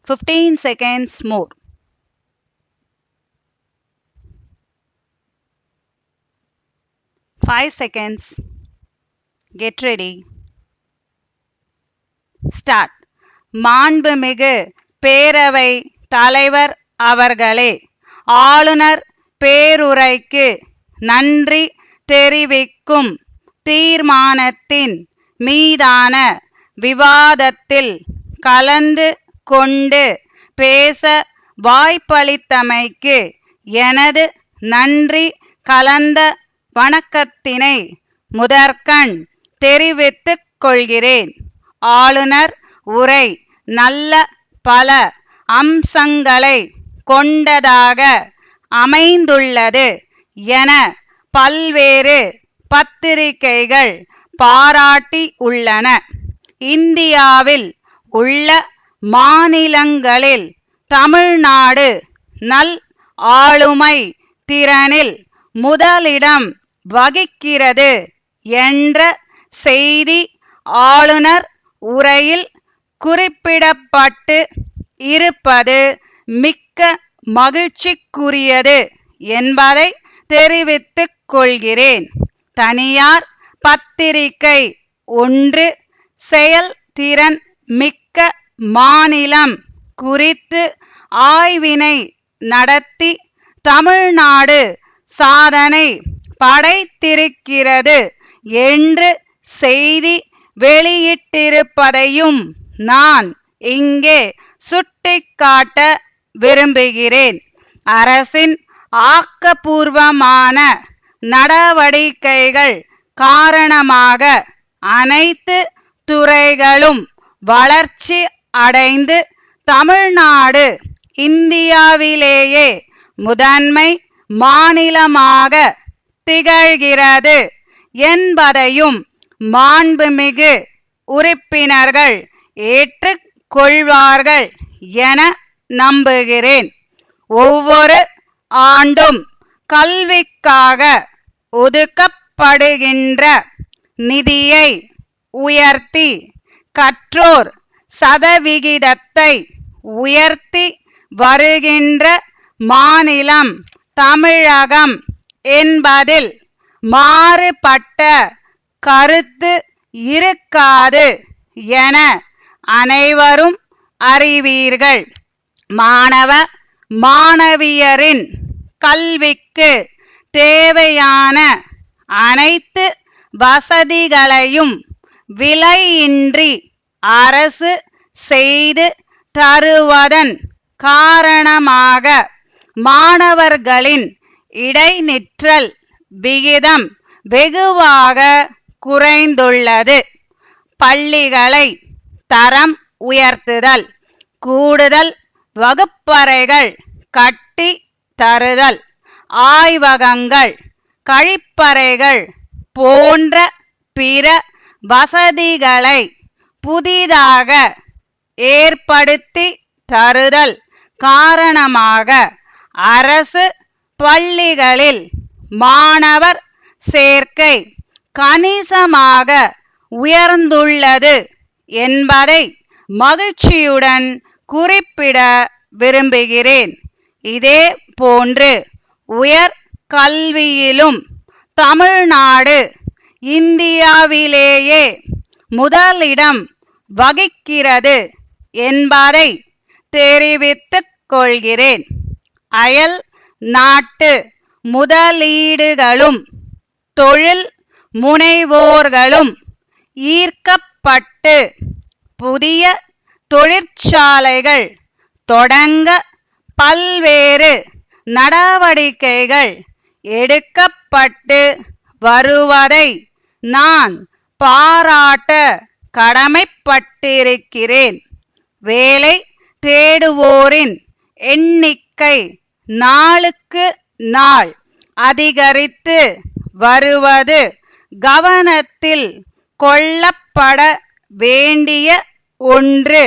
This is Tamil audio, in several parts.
15 seconds more. Five seconds. Get ready. Start. மாண்புமிகு பேரவை தலைவர் அவர்களே, ஆளுநர் பேருரைக்கு நன்றி தெரிவிக்கும் தீர்மானத்தின் மீதான விவாதத்தில் கலந்து கொண்டு பேச வாய்ப்பளித்தமைக்கு எனது நன்றி கலந்த வணக்கத்தினை முதற்கண் தெரிவித்துக் கொள்கிறேன். ஆளுநர் உரை நல்ல பல அம்சங்களை கொண்டதாக அமைந்துள்ளது என பல்வேறு பத்திரிகைகள் பாராட்டி உள்ளன. இந்தியாவில் உள்ள மாநிலங்களில் தமிழ்நாடு நல் ஆளுமை திறனில் முதலிடம் வகிக்கிறது என்ற செய்தி ஆளுநர் உரையில் குறிப்பிடப்பட்டு இருப்பது மிக்க மகிழ்ச்சிக்குரியது என்பதை தெரிவித்துக் கொள்கிறேன். தனியார் பத்திரிகை ஒன்று செயல்திறன் மிக்க மாநிலம் குறித்து ஆய்வினை நடத்தி தமிழ்நாடு சாதனை படைத்திருக்கிறது என்று செய்தி வெளியிட்டிருப்பதையும் நான் இங்கே சுட்டிக்காட்ட விரும்புகிறேன். அரசின் ஆக்கப்பூர்வமான நடவடிக்கைகள் காரணமாக அனைத்து துறைகளும் வளர்ச்சி அடைந்து தமிழ்நாடு இந்தியாவிலேயே முதன்மை மாநிலமாக திகழ்கிறது என்பதையும் மாண்புமிகு உறுப்பினர்கள் ஏற்றுக் கொள்வார்கள் என நம்புகிறேன். ஒவ்வொரு ஆண்டும் கல்விக்காக ஒதுக்கப்படுகின்ற நிதியை உயர்த்தி கற்றோர் சதவிகிதத்தை உயர்த்தி வருகின்ற மாநிலம் தமிழகம் என்பதில் மாறுபட்ட கருத்து இருக்காது என அனைவரும் அறிவீர்கள். மாணவ மாணவியரின் கல்விக்கு தேவையான அனைத்து வசதிகளையும் விலையின்றி அரசு செய்து தருவதன் காரணமாக மாணவர்களின் இடைநிற்றல் விகிதம் வெகுவாக குறைந்துள்ளது. பள்ளிகளை தரம் உயர்த்துதல், கூடுதல் வகுப்பறைகள் கட்டி தருதல், ஆய்வகங்கள், கழிப்பறைகள் போன்ற பிற வசதிகளை புதிதாக ஏற்படுத்தி தருதல் காரணமாக அரசு பள்ளிகளில் மாணவர் சேர்க்கை கணிசமாக உயர்ந்துள்ளது என்பதை மகிழ்ச்சியுடன் குறிப்பிட விரும்புகிறேன். இதே போன்று உயர் கல்வியிலும் தமிழ்நாடு இந்தியாவிலேயே முதலிடம் வகிக்கிறது என்பதை தெரிவித்துக் கொள்கிறேன். அயல் நாட்டு முதலீடுகளும் தொழில் முனைவோர்களும் ஈர்க்கப்பட்டு புதிய தொழிற்சாலைகள் தொடங்க பல்வேறு நடவடிக்கைகள் எடுக்கப்பட்டு வருவதை நான் பாராட்ட கடமைப்பட்டிருக்கிறேன். வேலை தேடுவோரின் எண்ணிக்கை நாளுக்கு நாள் அதிகரித்து வருவது கவனத்தில் கொள்ளப்பட வேண்டிய ஒன்று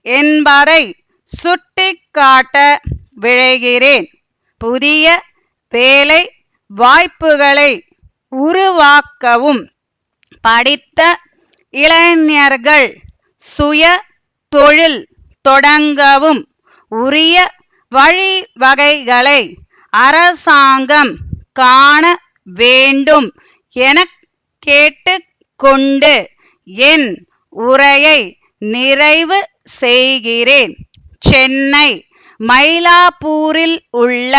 என்பதை சுட்டிக்காட்ட விழைகிறேன். புதிய வேலை வாய்ப்புகளை உருவாக்கவும் படித்த இளைஞர்கள் சுய தொழில் தொடங்கவும் உரிய வழிவகைகளை அரசாங்கம் காண வேண்டும் என கேட்டுக்கொண்டு என் உரையை நிறைவு செய்கிறேன். சென்னை மயிலாப்பூரில் உள்ள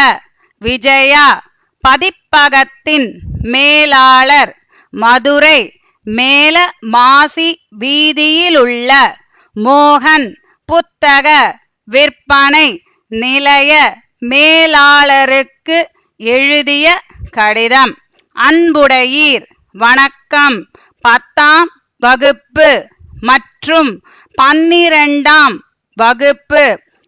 விஜயா பதிப்பகத்தின் மேலாளர், மதுரை மேல மாசி வீதியிலுள்ள மோகன் புத்தக விற்பனை நிலைய மேலாளருக்கு எழுதிய கடிதம். அன்புடையீர், வணக்கம். 10ஆம் வகுப்பு மற்றும் 12ஆம் வகுப்பு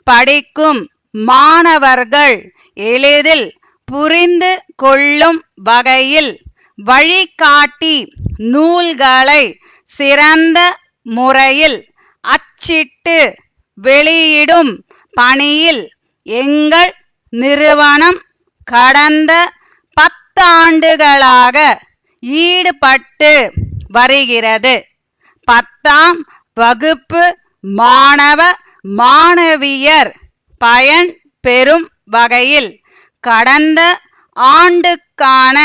படிக்கும் மாணவர்கள் எளிதில் புரிந்து கொள்ளும் வகையில் வழிகாட்டி நூல்களை சிறந்த முறையில் அச்சிட்டு வெளியிடும் பணியில் எங்கள் நிறுவனம் கடந்த 10 ஆண்டுகளாக ஈடுபட்டு வருகிறது. 10ஆம் வகுப்பு மாணவ மாணவியர் பயன் பெறும் வகையில் கடந்த ஆண்டுக்கான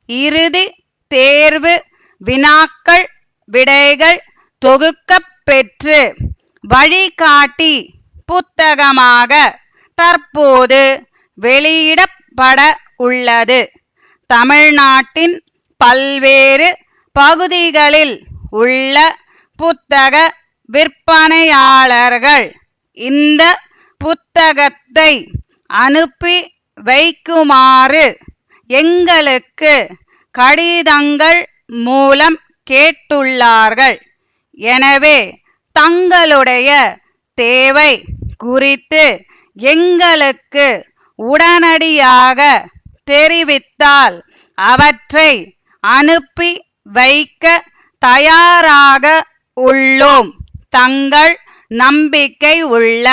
இறுதி தேர்வு வினாக்கள் விடைகள் தொகுக்கப்பெற்று வழிகாட்டி புத்தகமாக தற்போது வெளியிடப்பட உள்ளது. தமிழ்நாட்டின் பல்வேறு பகுதிகளில் உள்ள புத்தக விற்பனையாளர்கள் இந்த புத்தகத்தை அனுப்பி வைக்குமாறு எங்களுக்கு கடிதங்கள் மூலம் கேட்டுள்ளார்கள். எனவே தங்களுடைய தேவை குறித்து எங்களுக்கு உடனடியாக தெரிவித்தால் அவற்றை அனுப்பி வைக்க தயாராக உள்ளோம். தங்கள் நம்பிக்கை உள்ள